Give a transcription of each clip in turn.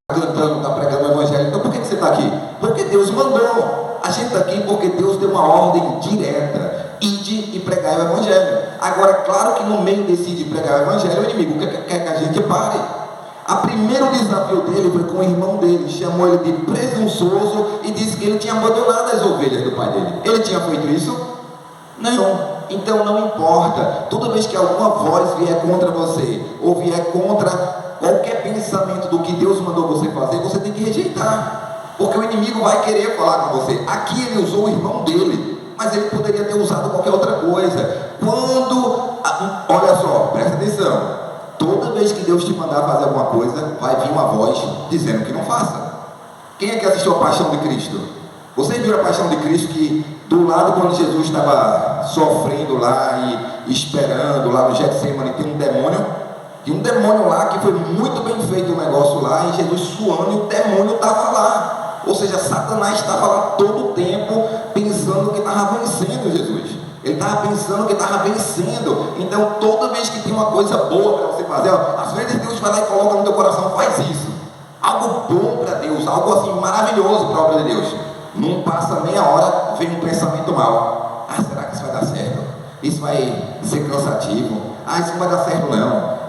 cantando, está pregando o evangelho. Então por que você está aqui? Porque Deus mandou. A gente está aqui porque Deus deu uma ordem direta: ide e pregar o evangelho. Agora, claro que no meio desse de pregar o evangelho, o inimigo quer que a gente pare. O primeiro desafio dele foi com o irmão dele, chamou ele de presunçoso e disse que ele tinha abandonado as ovelhas do pai dele. Ele tinha feito isso? Não. Então não importa. Toda vez que alguma voz vier contra você, ou vier contra qualquer pensamento do que Deus mandou você fazer, você tem que rejeitar, porque o inimigo vai querer falar com você. Aqui ele usou o irmão dele, mas ele poderia ter usado qualquer outra coisa. Olha só, presta atenção. Toda vez que Deus te mandar fazer alguma coisa, vai vir uma voz dizendo que não faça. Quem é que assistiu a Paixão de Cristo? Vocês viram a Paixão de Cristo, que do lado quando Jesus estava sofrendo lá e esperando lá no Getsemane, tem um demônio. E um demônio lá que foi muito bem feito o negócio lá, e Jesus suando, e o demônio estava lá. Ou seja, Satanás estava lá todo o tempo pensando que estava vencendo Jesus. Ele estava pensando que estava vencendo. Então toda vez que tem uma coisa boa para você fazer, às vezes Deus vai lá e coloca no teu coração: faz isso, algo bom para Deus, algo assim maravilhoso para a obra de Deus. Não passa meia hora, vem um pensamento mal: será que isso vai dar certo? Isso vai ser cansativo? Isso não vai dar certo não.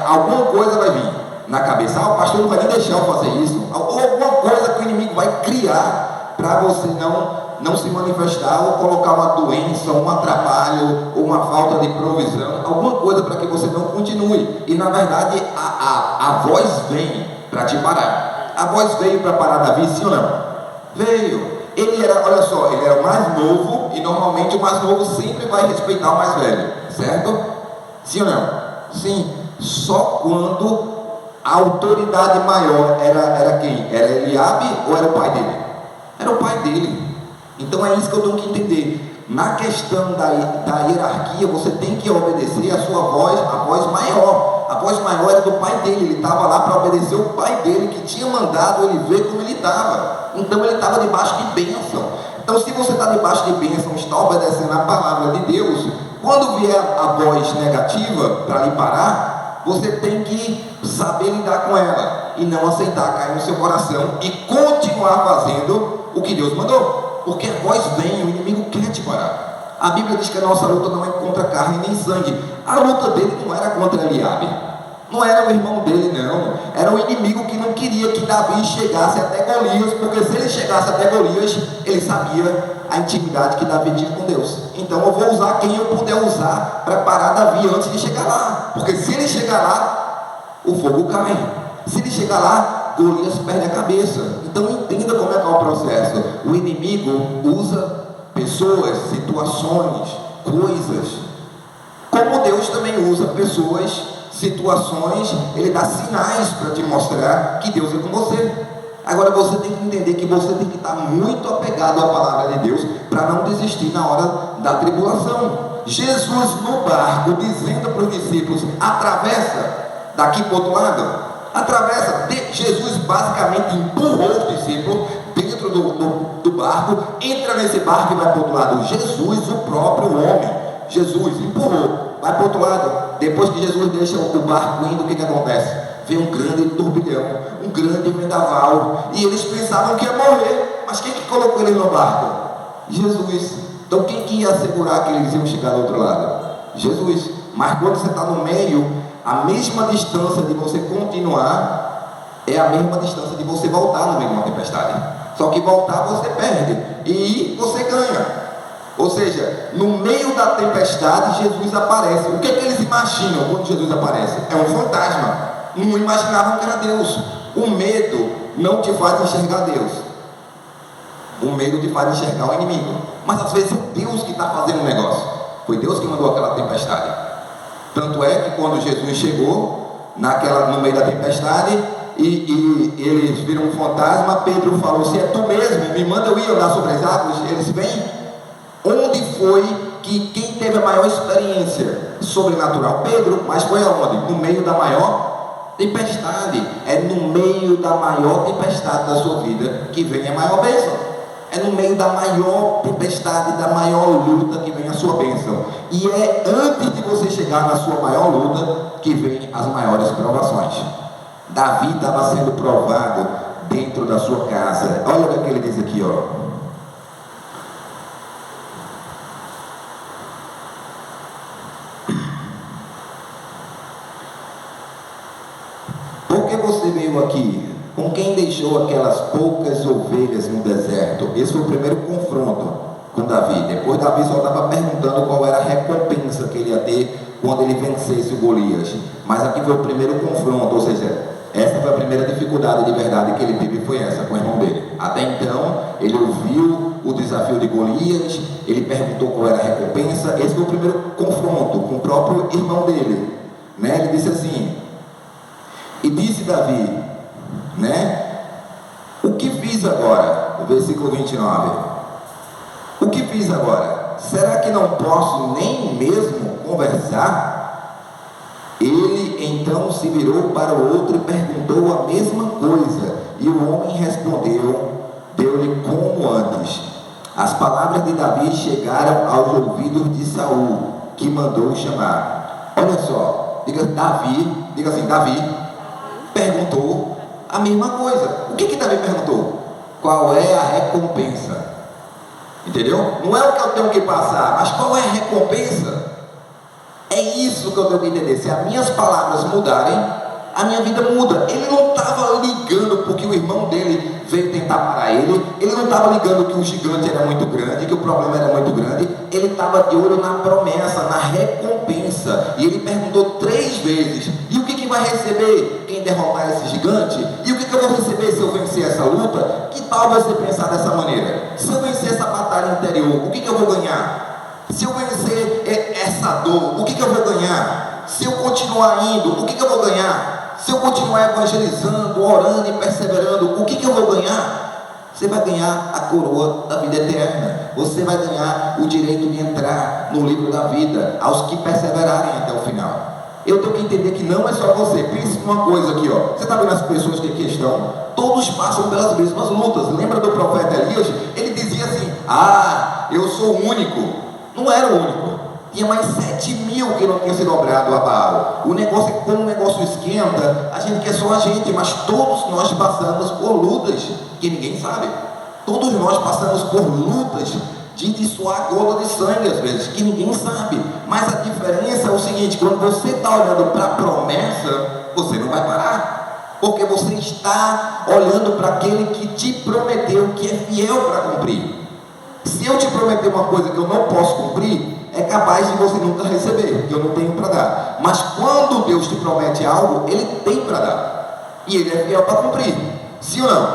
Alguma coisa vai vir na cabeça: o pastor não vai nem deixar eu fazer isso. Ou alguma coisa que o inimigo vai criar para você não se manifestar, ou colocar uma doença, um atrapalho, ou uma falta de provisão, alguma coisa para que você não continue. E na verdade a voz vem para te parar. A voz veio para parar Davi, sim ou não? Veio. Ele era, olha só, ele era o mais novo, e normalmente o mais novo sempre vai respeitar o mais velho, certo? Sim ou não? Sim. Só quando a autoridade maior era quem? Era Eliabe ou era o pai dele? Era o pai dele. Então é isso que eu tenho que entender. Na questão da hierarquia, você tem que obedecer a sua voz, a voz maior. A voz maior era do pai dele. Ele estava lá para obedecer o pai dele, que tinha mandado ele ver como ele estava. Então ele estava debaixo de bênção. Então, se você está debaixo de bênção, está obedecendo a palavra de Deus, quando vier a voz negativa para lhe parar, você tem que saber lidar com ela e não aceitar cair no seu coração e continuar fazendo o que Deus mandou. Porque a voz vem, o inimigo quer te parar. A Bíblia diz que a nossa luta não é contra carne nem sangue. A luta dele não era contra Eliabe, não era o irmão dele, não. Era o inimigo que não queria que Davi chegasse até Golias, porque se ele chegasse até Golias, ele sabia a intimidade que Davi tinha com Deus. Então eu vou usar quem eu puder usar para parar Davi antes de chegar lá, porque se ele chegar lá, o fogo cai. Se ele chegar lá, Golias perde a cabeça. Então entenda como é que é o processo. O inimigo usa pessoas, situações, coisas, como Deus também usa pessoas, situações. Ele dá sinais para te mostrar que Deus é com você. Agora você tem que entender que você tem que estar muito apegado à palavra de Deus para não desistir na hora da tribulação. Jesus no barco dizendo para os discípulos: atravessa daqui para o outro lado. Atravessa. Jesus basicamente empurrou os discípulos dentro do barco. Entra nesse barco e vai para o outro lado. Jesus, o próprio homem, Jesus empurrou, vai para o outro lado. Depois que Jesus deixa o barco indo, o que acontece? Vem um grande turbilhão, um grande vendaval, e eles pensavam que ia morrer. Mas quem que colocou eles no barco? Jesus. Então quem que ia assegurar que eles iam chegar do outro lado? Jesus. Mas quando você está no meio, a mesma distância de você continuar é a mesma distância de você voltar no meio de uma tempestade. Só que voltar você perde e ir você ganha. Ou seja, no meio da tempestade Jesus aparece. O que é que eles imaginam quando Jesus aparece? É um fantasma. Não imaginavam que era Deus. O medo não te faz enxergar Deus. O medo te faz enxergar o inimigo. Mas às vezes é Deus que está fazendo o negócio. Foi Deus que mandou aquela tempestade. Tanto é que quando Jesus chegou no meio da tempestade e eles viram um fantasma, Pedro falou: se é tu mesmo, me manda eu ir andar sobre as águas. Eles vêm. Onde foi que quem teve a maior experiência sobrenatural? Pedro. Mas foi aonde? No meio da maior tempestade. É no meio da maior tempestade da sua vida que vem a maior bênção. É no meio da maior tempestade, da maior luta que vem a sua bênção. E é antes de você chegar na sua maior luta que vem as maiores provações. Davi estava sendo provado veio aqui? Com quem deixou aquelas poucas ovelhas no deserto? Esse foi o primeiro confronto com Davi. Depois Davi só estava perguntando qual era a recompensa que ele ia ter quando ele vencesse o Golias. Mas aqui foi o primeiro confronto, ou seja, essa foi a primeira dificuldade de verdade que ele teve, foi essa com o irmão dele. Até então, ele ouviu o desafio de Golias, ele perguntou qual era a recompensa. Esse foi o primeiro confronto com o próprio irmão dele, né? Ele disse assim, e disse Davi, né? O que fiz agora? O versículo 29. O que fiz agora? Será que não posso nem mesmo conversar? Ele então se virou para o outro e perguntou a mesma coisa, e o homem respondeu, deu-lhe como antes. As palavras de Davi chegaram aos ouvidos de Saul, que mandou chamar. Olha só, diga assim, Davi perguntou a mesma coisa. O que Davi perguntou? Qual é a recompensa? Entendeu? Não é o que eu tenho que passar, mas qual é a recompensa? É isso que eu tenho que entender. Se as minhas palavras mudarem, a minha vida muda. Ele não estava ligando porque o irmão dele veio tentar parar ele. Ele não estava ligando que o gigante era muito grande, que o problema era muito grande. Ele estava de olho na promessa, na recompensa. E ele perguntou 3 vezes: e o que vai receber quem derrotar esse gigante? E o que eu vou receber se eu vencer essa luta? Que tal você pensar dessa maneira? Se eu vencer essa batalha interior, o que eu vou ganhar? Se eu vencer essa dor, o que eu vou ganhar? Se eu continuar indo, o que eu vou ganhar? Se eu continuar evangelizando, orando e perseverando, o que eu vou ganhar? Você vai ganhar a coroa da vida eterna. Você vai ganhar o direito de entrar no livro da vida, aos que perseverarem até o final. Eu tenho que entender que não é só você. Pense numa coisa aqui, ó. Você está vendo as pessoas que aqui estão? Todos passam pelas mesmas lutas. Lembra do profeta Elias? Ele dizia assim: eu sou o único. Não era o único, tinha mais 7.000 que não tinham sido obrado a Baal. O negócio é que quando o negócio esquenta, a gente quer só a gente, mas todos nós passamos por lutas que ninguém sabe. Todos nós passamos por lutas de suar gota de sangue às vezes, que ninguém sabe. Mas a diferença é o seguinte: quando você está olhando para a promessa, você não vai parar, porque você está olhando para aquele que te prometeu, que é fiel para cumprir. Se eu te prometer uma coisa que eu não posso cumprir, é capaz de você nunca receber, porque eu não tenho para dar. Mas quando Deus te promete algo, Ele tem para dar, e Ele é fiel para cumprir. Sim ou não?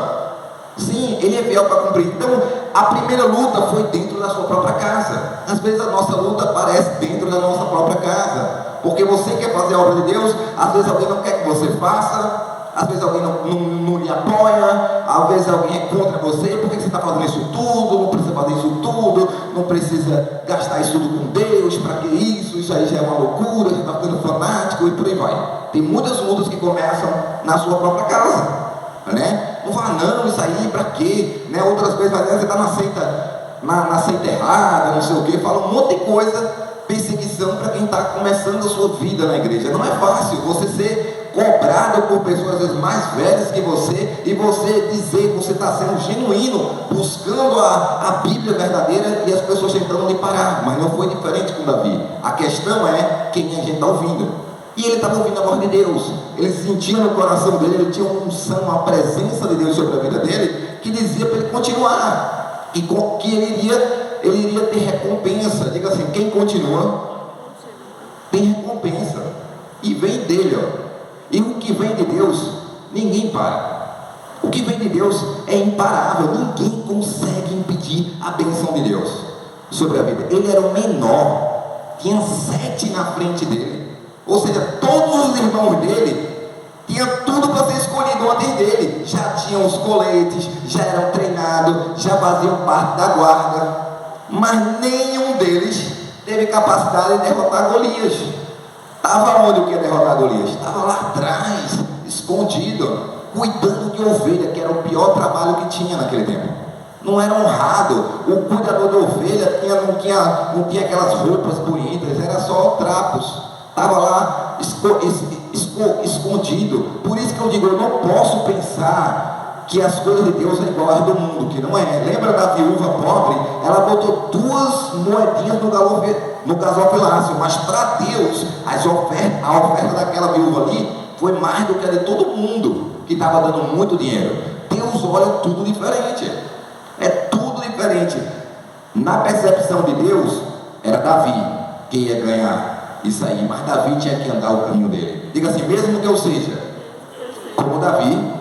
Sim, Ele é fiel para cumprir. Então, a primeira luta foi dentro da sua própria casa. Às vezes a nossa luta aparece dentro da nossa própria casa, porque você quer fazer a obra de Deus, às vezes alguém não quer que você faça, às vezes alguém não lhe apoia, às vezes alguém é contra você. Por que você está fazendo isso tudo? Não precisa fazer isso tudo, não precisa gastar isso tudo com Deus, para que isso aí já é uma loucura, você está ficando fanático e por aí vai. Tem muitas lutas que começam na sua própria casa, né? Não fala, não, isso aí para quê? Né? Outras vezes você está na seita errada, não sei o que, fala um monte de coisa, perseguição para quem está começando a sua vida na igreja. Não é fácil você ser cobrado por pessoas às vezes mais velhas que você, e você dizer que você está sendo genuíno, buscando a Bíblia verdadeira, e as pessoas tentando lhe parar. Mas não foi diferente com Davi. A questão é quem a gente está ouvindo. E ele estava ouvindo a voz de Deus, ele sentia no coração dele, ele tinha uma unção, uma presença de Deus sobre a vida dele, que dizia para ele continuar, e que ele iria ter recompensa. Diga assim: quem continua tem recompensa, e vem dele, ó. E o que vem de Deus, ninguém para. O que vem de Deus é imparável. Ninguém consegue impedir a bênção de Deus sobre a vida. Ele era o menor, tinha 7 na frente dele. Ou seja, todos os irmãos dele tinham tudo para ser escolhido antes dele. Já tinham os coletes, já eram treinados, já faziam parte da guarda. Mas nenhum deles teve capacidade de derrotar Golias. Estava onde o que ia derrotar Golias? Estava lá atrás, escondido, cuidando de ovelha, que era o pior trabalho que tinha naquele tempo. Não era honrado. O cuidador da ovelha não tinha aquelas roupas bonitas, era só trapos. Estava lá escondido. Por isso que eu digo, eu não posso pensar que as coisas de Deus é igual às do mundo, que não é. Lembra da viúva pobre? Ela botou 2 moedinhas no gasofilácio, mas para Deus a oferta daquela viúva ali foi mais do que a de todo mundo que estava dando muito dinheiro. Deus olha tudo diferente. É tudo diferente. Na percepção de Deus, era Davi que ia ganhar isso aí, mas Davi tinha que andar o caminho dele. Diga assim: mesmo que eu seja como Davi,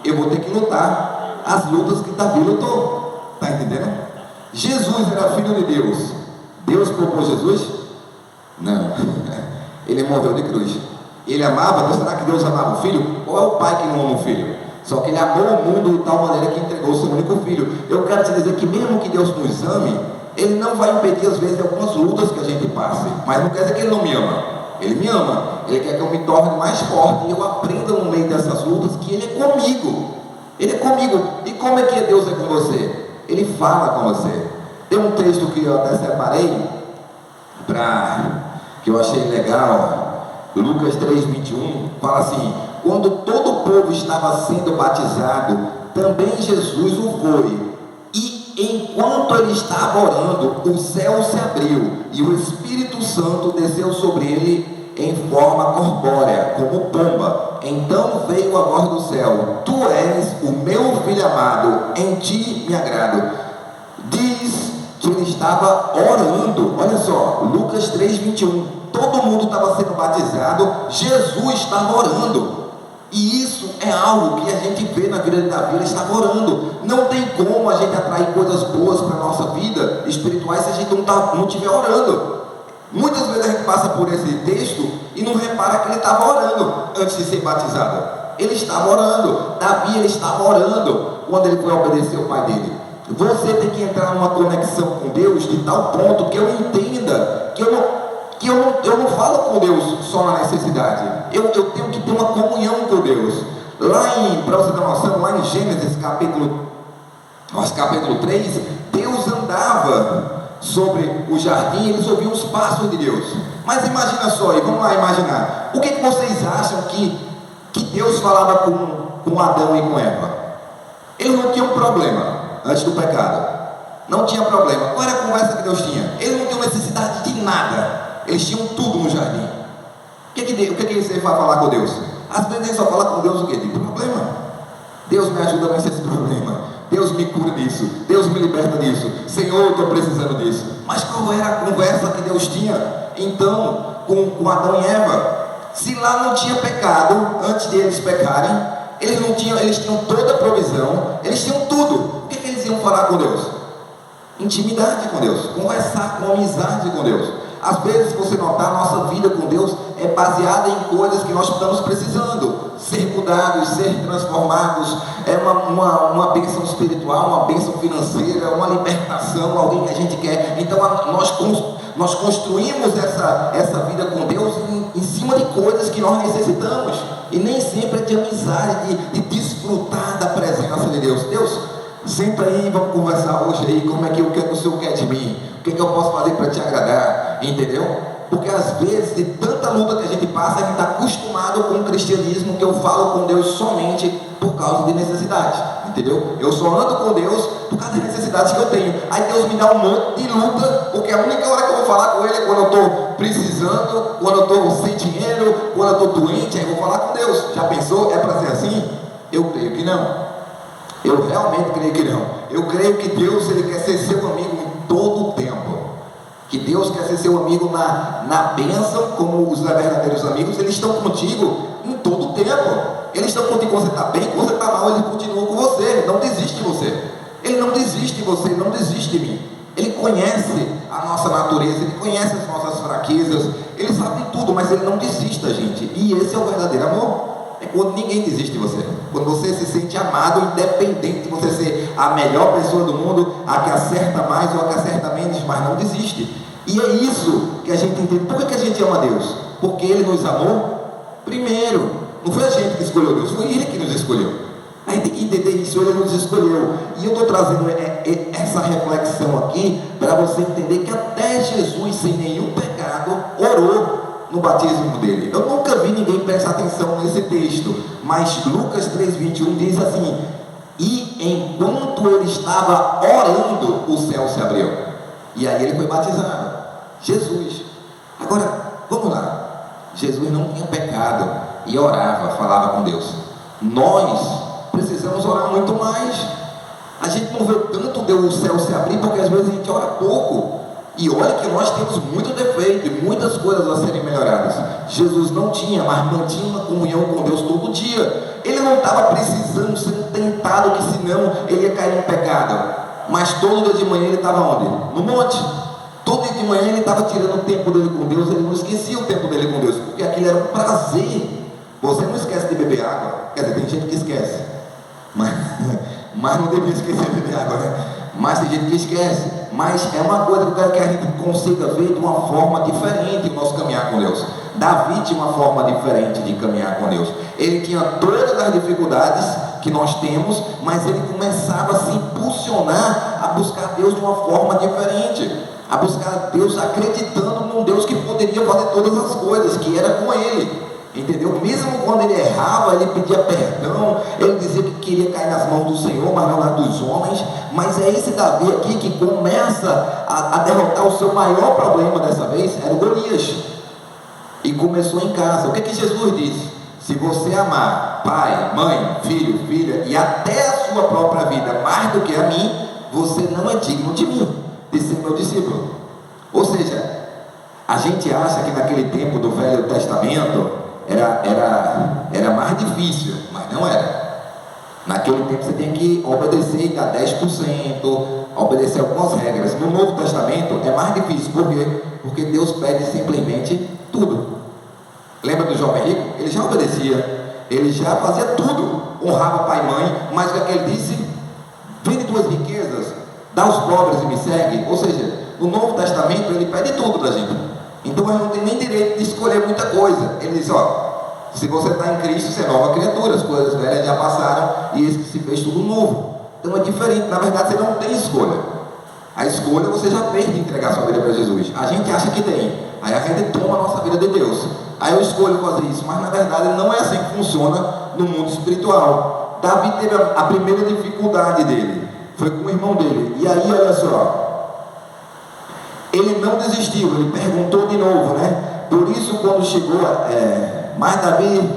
eu vou ter que lutar as lutas que Davi lutou. Está entendendo? Jesus era filho de Deus. Deus poupou Jesus? Não. Ele morreu de cruz. Ele amava. Então será que Deus amava o filho? Qual é o pai que não ama o filho? Só que ele amou o mundo de tal maneira que entregou o seu único filho. Eu quero te dizer que mesmo que Deus nos ame, Ele não vai impedir às vezes algumas lutas que a gente passe. Mas não quer dizer que Ele não me ama. Ele me ama. Ele quer que eu me torne mais forte e eu aprenda no meio dessas lutas que Ele é comigo. Ele é comigo. E como é que Deus é com você? Ele fala com você. Tem um texto que eu até separei que eu achei legal. Lucas 3:21 fala assim: quando todo o povo estava sendo batizado, também Jesus o foi. E enquanto ele estava orando, o céu se abriu e o Espírito Santo desceu sobre ele em forma corpórea, como pomba. Então veio a voz do céu: tu és o meu filho amado, em ti me agrado. Diz que ele estava orando. Olha só, Lucas 3:21. Todo mundo estava sendo batizado, Jesus estava orando. E isso é algo que a gente vê na vida de Davi. Ele estava orando. Não tem como a gente atrair coisas boas para a nossa vida espirituais se a gente não estiver orando. Muitas vezes a gente passa por esse texto e não repara que ele estava orando antes de ser batizado. Ele estava orando. Davi, ele estava orando quando ele foi obedecer ao pai dele. Você tem que entrar numa conexão com Deus de tal ponto que eu entenda que eu não falo com Deus só na necessidade. Eu tenho que ter uma comunhão com Deus. Para você ter noção, lá em Gênesis capítulo 3, Deus andava sobre o jardim e eles ouviam os passos de Deus. Mas imagina só, e vamos lá imaginar, o que vocês acham que Deus falava com Adão e com Eva? Eles não tinham problema antes do pecado. Não tinha problema. Qual era a conversa que Deus tinha? Eles não tinham necessidade de nada. Eles tinham tudo no jardim. O que você vai falar com Deus? Às vezes ele só fala com Deus o quê? De problema. Deus me ajuda a vencer esse problema. Deus me cura disso. Deus me liberta disso. Senhor, eu estou precisando disso. Mas qual era a conversa que Deus tinha então com Adão e Eva? Se lá não tinha pecado, antes de eles pecarem, eles tinham toda a provisão, eles tinham tudo. O que eles iam falar com Deus? Intimidade com Deus, conversar com amizade com Deus. Às vezes, se você notar, nossa vida com Deus é baseada em coisas que nós estamos precisando. Ser mudados, ser transformados, é uma bênção espiritual, uma bênção financeira, uma libertação, alguém que a gente quer. Então, nós construímos essa vida com Deus em cima de coisas que nós necessitamos. E nem sempre é de amizade, de desfrutar da presença de Deus. Deus, senta aí, vamos conversar hoje aí, como é que o Senhor quer de mim? O que eu posso fazer para te agradar? Entendeu? Porque às vezes, de tanta luta que a gente passa, a gente está acostumado com o cristianismo, que eu falo com Deus somente por causa de necessidade. Entendeu? Eu só ando com Deus por causa das necessidades que eu tenho. Aí Deus me dá um monte de luta, porque a única hora que eu vou falar com Ele é quando eu estou precisando, quando eu estou sem dinheiro, quando eu estou doente, aí eu vou falar com Deus. Já pensou? É para ser assim? Eu creio que não. Eu realmente creio que não. Eu creio que Deus, Ele quer ser seu amigo em todo o tempo. Que Deus quer ser seu amigo na bênção, como os verdadeiros amigos. Eles estão contigo em todo o tempo. Eles estão contigo quando você está bem, quando você está mal, Ele continua com você. Ele não desiste de você. Ele não desiste de você, Ele não desiste de mim. Ele conhece a nossa natureza, Ele conhece as nossas fraquezas, Ele sabe de tudo, mas Ele não desiste da gente. E esse é o verdadeiro amor. É quando ninguém desiste de você. Quando você se sente amado, independente de você ser a melhor pessoa do mundo, a que acerta mais ou a que acerta menos, mas não desiste. E é isso que a gente entende. Por que a gente ama Deus? Porque Ele nos amou primeiro. Não foi a gente que escolheu Deus, foi Ele que nos escolheu. A gente tem que entender isso, Ele nos escolheu. E eu estou trazendo essa reflexão aqui para você entender que até Jesus, sem nenhum pecado, orou no batismo dele. Eu nunca vi ninguém prestar atenção nesse texto, mas Lucas 3:21 diz assim: e enquanto ele estava orando, o céu se abriu, e aí ele foi batizado. Jesus. Agora, vamos lá. Jesus não tinha pecado e orava, falava com Deus. Nós precisamos orar muito mais. A gente não vê tanto o céu se abrir porque às vezes a gente ora pouco. E olha que nós temos muito defeito e muitas coisas a serem melhoradas. Jesus não tinha, mas mantinha uma comunhão com Deus todo dia. Ele não estava precisando ser tentado, que senão ele ia cair em pecado. Mas todo dia de manhã ele estava onde? No monte. Todo dia de manhã ele estava tirando o tempo dele com Deus. Ele não esquecia o tempo dele com Deus, porque aquilo era um prazer. Você não esquece de beber água. Quer dizer, tem gente que esquece, mas não devia esquecer de beber água, né? Mas tem gente que esquece. Mas é uma coisa que eu quero que a gente consiga ver de uma forma diferente o nosso caminhar com Deus. Davi tinha uma forma diferente de caminhar com Deus. Ele tinha todas as dificuldades que nós temos, mas ele começava a se impulsionar a buscar Deus de uma forma diferente, a buscar Deus acreditando num Deus que poderia fazer todas as coisas, que era com ele. Entendeu? Mesmo quando ele errava, ele pedia perdão, ele dizia que queria cair nas mãos do Senhor, mas não nas dos homens. Mas é esse Davi aqui que começa a derrotar o seu maior problema dessa vez, era o Golias. E começou em casa. O que Jesus disse? Se você amar pai, mãe, filho, filha e até a sua própria vida mais do que a mim, você não é digno de mim, de ser meu discípulo. Ou seja, a gente acha que naquele tempo do Velho Testamento era mais difícil, mas não era. Naquele tempo você tem que obedecer e dar 10%, obedecer algumas regras. No Novo Testamento é mais difícil, por quê? Porque Deus pede simplesmente tudo. Lembra do jovem rico? Ele já obedecia, ele já fazia tudo, honrava pai e mãe, mas o que ele disse? Vende tuas riquezas, dá aos pobres e me segue. Ou seja, no Novo Testamento ele pede tudo da gente. Então a gente não tem nem direito de escolher muita coisa. Ele diz, se você está em Cristo, você é nova criatura, as coisas velhas já passaram e esse que se fez tudo novo. Então é diferente, na verdade você não tem escolha. A escolha você já fez de entregar sua vida para Jesus. A gente acha que tem, aí a gente toma a nossa vida de Deus. Aí eu escolho fazer isso, mas na verdade não é assim que funciona no mundo espiritual. Davi teve a primeira dificuldade dele, foi com o irmão dele. E aí olha só, ele não desistiu, ele perguntou de novo, né? Por isso quando chegou, mas Davi,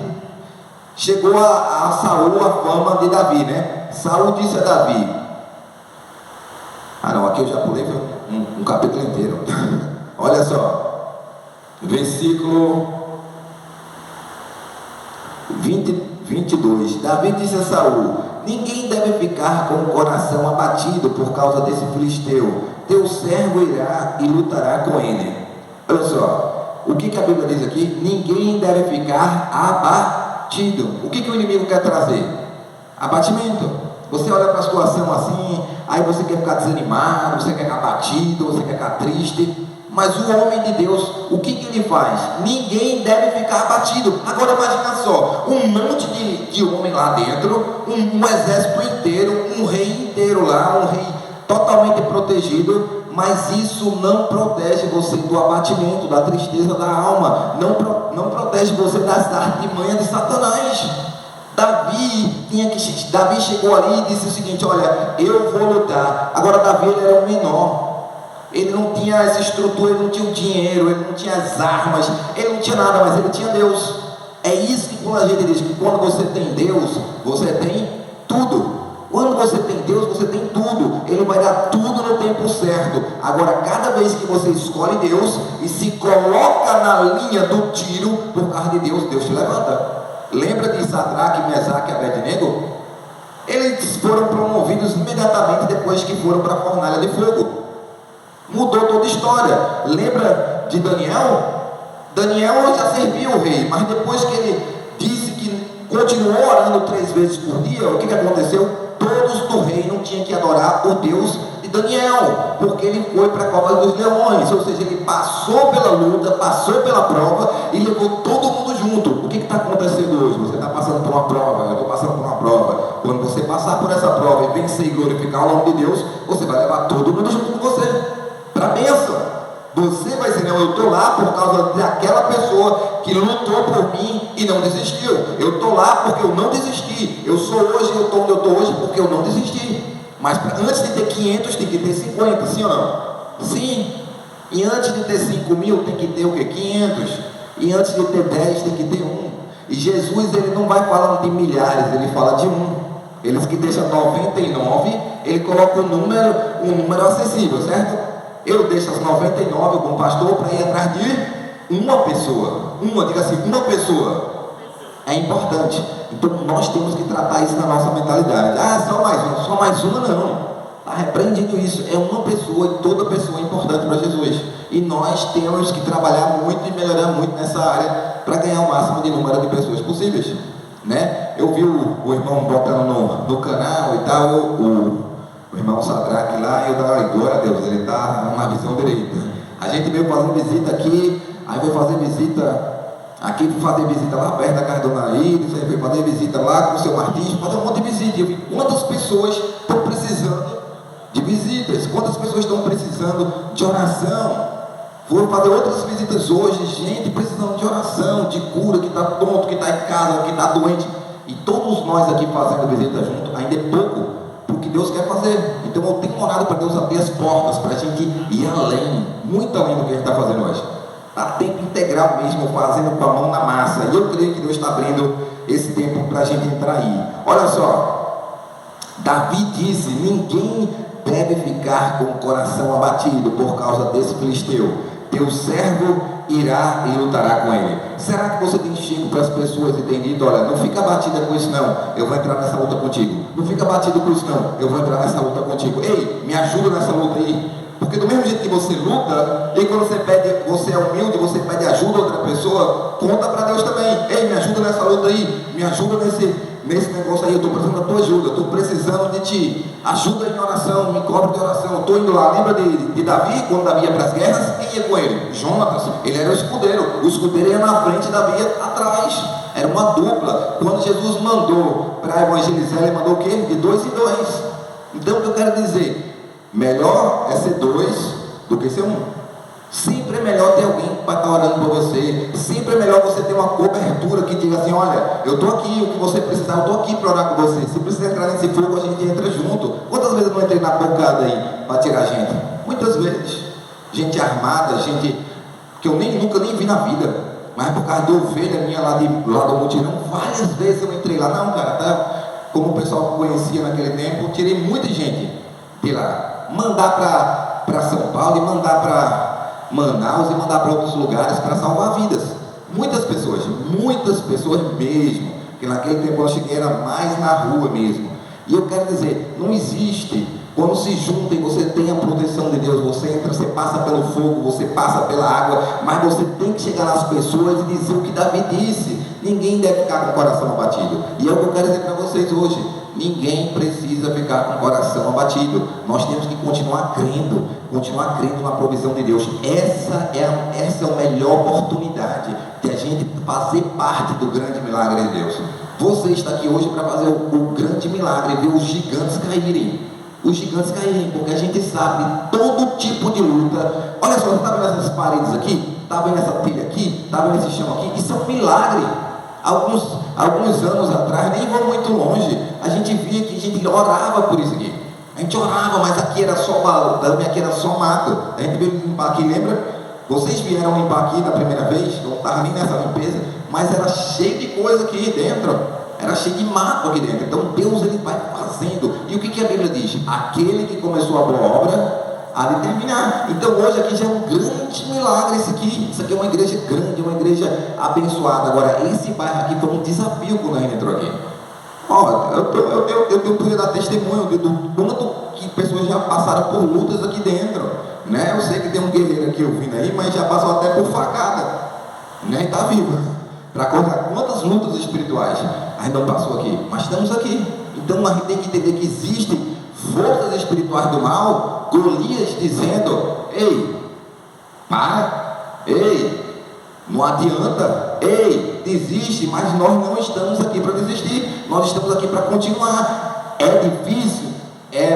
chegou a Saul a fama de Davi, né? Saul disse a Davi, não, aqui eu já pulei um capítulo inteiro. Olha só, versículo 22, Davi disse a Saul, ninguém deve ficar com o coração abatido por causa desse filisteu, teu servo irá e lutará com ele. Olha só, o que a Bíblia diz aqui? Ninguém deve ficar abatido. O que o inimigo quer trazer? Abatimento. Você olha para a situação assim, aí você quer ficar desanimado, você quer ficar abatido, você quer ficar triste. Mas o homem de Deus, o que ele faz? Ninguém deve ficar abatido. Agora imagina só, um monte de homem lá dentro, um exército inteiro, um rei inteiro lá, um rei totalmente protegido, mas isso não protege você do abatimento, da tristeza da alma, não protege você das artimanhas de Satanás. Davi chegou ali e disse o seguinte, olha, eu vou lutar. Agora Davi ele era o menor, ele não tinha essa estrutura, ele não tinha o dinheiro, ele não tinha as armas, ele não tinha nada, mas ele tinha Deus. É isso que quando a gente diz que quando você tem Deus, você tem tudo. Quando você tem Deus, você tem tudo. Ele vai dar tudo no tempo certo. Agora, cada vez que você escolhe Deus e se coloca na linha do tiro, por causa de Deus, Deus te levanta. Lembra de Sadraque, Mesaque e Abednego? Eles foram promovidos imediatamente depois que foram para a fornalha de fogo. Mudou toda a história. Lembra de Daniel? Daniel já servia o rei, mas depois que ele disse que continuou orando 3 vezes por dia, o que aconteceu? Todos do reino tinham que adorar o Deus de Daniel, porque ele foi para a cova dos leões, ou seja, ele passou pela luta, passou pela prova e levou todo mundo junto. O que está acontecendo hoje? Você está passando por uma prova, eu estou passando por uma prova. Quando você passar por essa prova e vencer e glorificar o nome de Deus, você vai levar todo mundo junto com você, para a bênção. Você vai dizer, não, eu estou lá por causa daquela pessoa que lutou por mim e não desistiu. Eu estou lá porque eu não desisti. Eu sou hoje, eu estou onde eu estou hoje porque eu não desisti. Mas antes de ter 500 tem que ter 50, sim ou não? Sim. E antes de ter 5 mil tem que ter o quê? 500. E antes de ter 10 tem que ter 1. E Jesus, ele não vai falando de milhares, ele fala de um. Eles que deixam 99, ele coloca um número acessível, certo? Eu deixo as 99 como pastor para ir atrás de uma pessoa. Diga assim, uma pessoa. É importante. Então nós temos que tratar isso na nossa mentalidade. Ah, só mais uma não. Está repreendido isso. É uma pessoa e toda pessoa é importante para Jesus. E nós temos que trabalhar muito e melhorar muito nessa área para ganhar o máximo de número de pessoas possíveis, né? Eu vi o irmão botando no canal e tal, o irmão Sadraque lá, eu dava glória a Deus, ele está na visão direita. A gente veio fazer visita aqui, aí veio fazer visita aqui, fazer visita lá perto da casa do Naíris, aí veio fazer visita lá com o seu Martins, fazer um monte de visita. Eu vi quantas pessoas estão precisando de visitas, quantas pessoas estão precisando de oração. Vou fazer outras visitas hoje, gente precisando de oração, de cura, que está tonto, que está em casa, que está doente. E todos nós aqui fazendo visita junto, ainda é pouco, porque Deus quer fazer. Então eu tenho orado para Deus abrir as portas, para a gente ir além, muito além do que a gente está fazendo hoje. Está tempo integral mesmo, fazendo com a mão na massa. E eu creio que Deus está abrindo esse tempo para a gente entrar aí. Olha só, Davi disse, ninguém deve ficar com o coração abatido por causa desse filisteu. Teu servo irá e lutará com ele. Será que você tem chego para as pessoas e tem dito, olha, não fica abatida com isso não, eu vou entrar nessa luta contigo. Não fica abatido com isso não, eu vou entrar nessa luta contigo. Ei, me ajuda nessa luta aí. Porque do mesmo jeito que você luta, e quando você pede, você é humilde, você pede ajuda a outra pessoa, conta para Deus também. Ei, me ajuda nessa luta aí, me ajuda nesse negócio aí, eu estou precisando da tua ajuda, eu estou precisando de ti, ajuda em oração, me cobre de oração, eu estou indo lá. Lembra de Davi, quando Davi ia para as guerras, quem ia com ele? Jonatas, ele era o escudeiro ia na frente, Davi ia atrás, era uma dupla. Quando Jesus mandou para evangelizar, ele mandou o quê? De 2 em 2. Então o que eu quero dizer, melhor é ser 2 do que ser 1. Sempre é melhor ter alguém para estar orando por você. Sempre é melhor você ter uma cobertura que diga assim, olha, eu estou aqui, o que você precisar, eu estou aqui para orar com você. Se precisa entrar nesse fogo, a gente entra junto. Quantas vezes eu não entrei na bocada aí para tirar gente? Muitas vezes. Gente armada, gente que eu nunca nem vi na vida, mas por causa de ovelha minha lá do mutirão, várias vezes eu entrei lá. Não, cara, tá? Como o pessoal conhecia naquele tempo, eu tirei muita gente de lá. Mandar para São Paulo e mandar para Manaus e mandar para outros lugares para salvar vidas. Muitas pessoas mesmo, que naquele tempo eu cheguei era mais na rua mesmo. E eu quero dizer, não existe, quando se junta e você tem a proteção de Deus, você entra, você passa pelo fogo, você passa pela água, mas você tem que chegar nas pessoas e dizer o que Davi disse, ninguém deve ficar com o coração abatido. E é o que eu quero dizer para vocês hoje, ninguém precisa ficar com o coração abatido. Nós temos que continuar crendo na provisão de Deus. Essa é a melhor oportunidade de a gente fazer parte do grande milagre de Deus. Você está aqui hoje para fazer o grande milagre, ver os gigantes caírem. Porque a gente sabe todo tipo de luta. Olha só, você está vendo essas paredes aqui? Está vendo essa telha aqui? Está vendo esse chão aqui? Isso é um milagre. Alguns anos atrás, nem vou muito longe, a gente via que a gente orava por isso aqui. A gente orava, mas aqui era só balame, aqui era só mato. A gente veio limpar aqui, lembra? Vocês vieram limpar aqui da primeira vez, não estava nem nessa limpeza, mas era cheio de coisa aqui dentro, era cheio de mato aqui dentro. Então Deus, ele vai fazendo. E o que a Bíblia diz? Aquele que começou a boa obra há de terminar. Então hoje aqui já é um grande milagre isso aqui é uma igreja grande, uma igreja abençoada. Agora esse bairro aqui foi um desafio quando a gente entrou aqui. Eu tenho que dar testemunho do quanto que pessoas já passaram por lutas aqui dentro, né? Eu sei que tem um guerreiro aqui ouvindo aí, mas já passou até por facada, né? E está vivo para contar quantas lutas espirituais a gente não passou aqui, mas estamos aqui. Então a gente tem que entender que existem forças espirituais do mal. Golias dizendo, ei, para, ei, não adianta, ei, desiste. Mas nós não estamos aqui para desistir, nós estamos aqui para continuar. É difícil?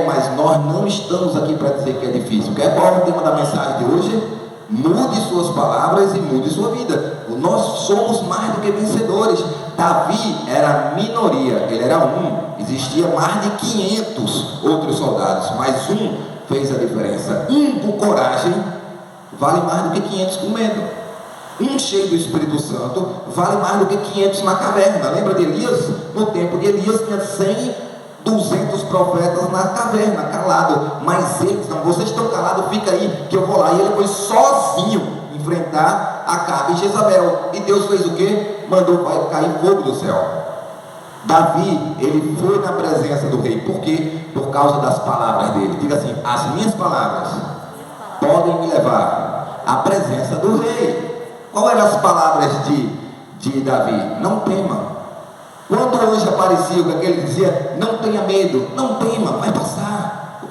Mas nós não estamos aqui para dizer que é difícil. Quer qual é o tema da mensagem de hoje? Mude suas palavras e mude sua vida. Nós somos mais do que vencedores. Davi era minoria, ele era um. Existia mais de 500 outros soldados, mas um fez a diferença. Um com coragem vale mais do que 500 com medo. Um cheio do Espírito Santo vale mais do que 500 na caverna. Lembra de Elias? No tempo de Elias tinha 100, 200 profetas na caverna, calado. Mas eles não, vocês estão calados, fica aí que eu vou lá. E ele foi sozinho enfrentar Acabe e Jezabel. E Deus fez o quê? Mandou cair fogo do céu. Davi, ele foi na presença do rei. Por quê? Por causa das palavras dele. Diga assim: as minhas palavras podem me levar à presença do rei. Qual eram as palavras de Davi? Não tema. Quando o anjo aparecia, o que ele dizia? Não tenha medo, não tema, vai passar,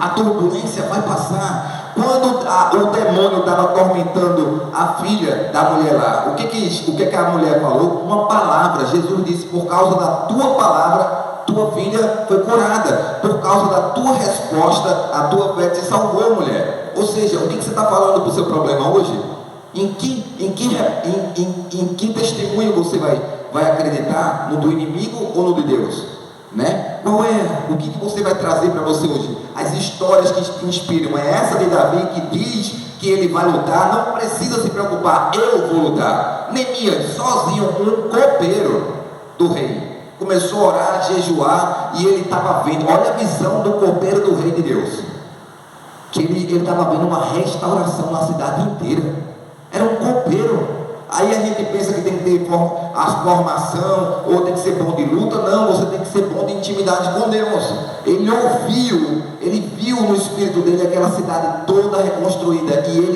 a turbulência vai passar. Quando o demônio estava atormentando a filha da mulher lá, o que a mulher falou? Uma palavra. Jesus disse: por causa da tua palavra, tua filha foi curada. Por causa da tua resposta, a tua fé te salvou, mulher. Ou seja, o que você está falando para o seu problema hoje? Em que testemunho você vai acreditar? No do inimigo ou no de Deus? Né? Qual é? O que você vai trazer para você hoje? As histórias que te inspiram. É essa de Davi que diz que ele vai lutar. Não precisa se preocupar, eu vou lutar. Neemias, sozinho, um copeiro do rei, começou a orar, a jejuar, e ele estava vendo. Olha a visão do copeiro do rei de Deus, que ele estava vendo uma restauração na cidade inteira. Era um copeiro. Aí a gente pensa que tem que ter a formação, ou tem que ser bom de luta. Não, você tem que ser bom de intimidade com Deus. Ele viu no espírito dele aquela cidade toda reconstruída, e ele